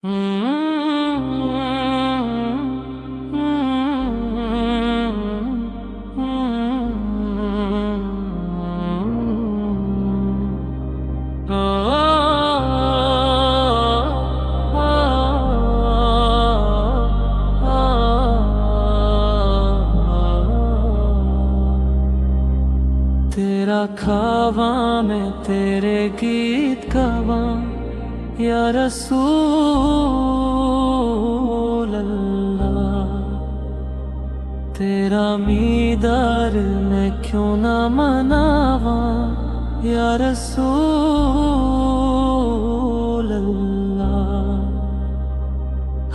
तेरा खावा मैं तेरे गीत गावा या रसूल अल्लाह। तेरा मीदार मैं क्यों ना मनावा या रसूल अल्लाह।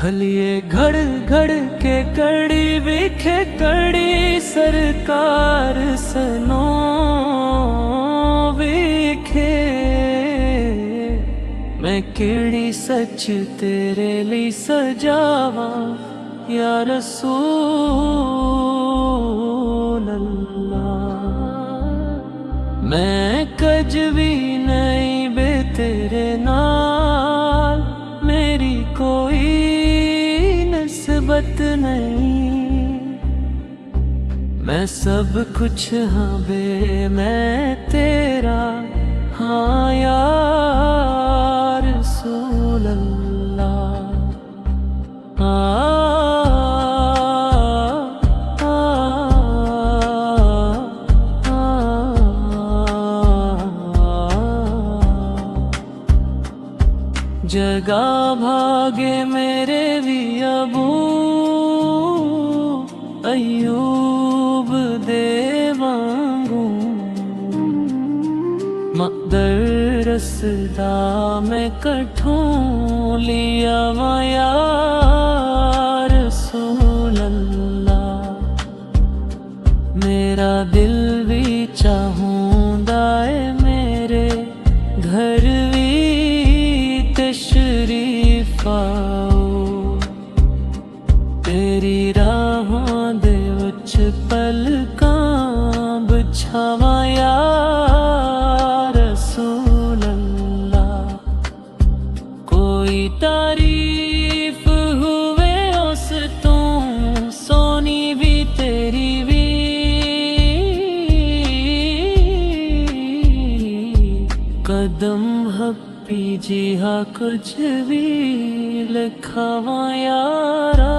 हलिए घड़ घड़ के कड़ी विखे कड़ी सरकार सनो विखे। मैं केड़ी सच तेरे लिए सजावा या रसूल अल्लाह। मैं कज भी नहीं बे तेरे नाल, मेरी कोई निस्बत नहीं। मैं सब कुछ हाँ बे मैं तेरा, हाँ या रसूल अल्लाह। जगा भागे मेरे भी अबू अयूब दे वांगू। दरसदा मैं कठों लिया या रसूल अल्लाह। मेरा दिल भी चाहूंदा है मेरे घर भी तशरीफ आओ। तेरी राहों दे विच पलकां बिछावा या रसूल अल्लाह। कोई तारीफ हुए उस तो सोनी भी तेरी भी। कदम हप्पी जी हा कुछ भी लिखावा यारा।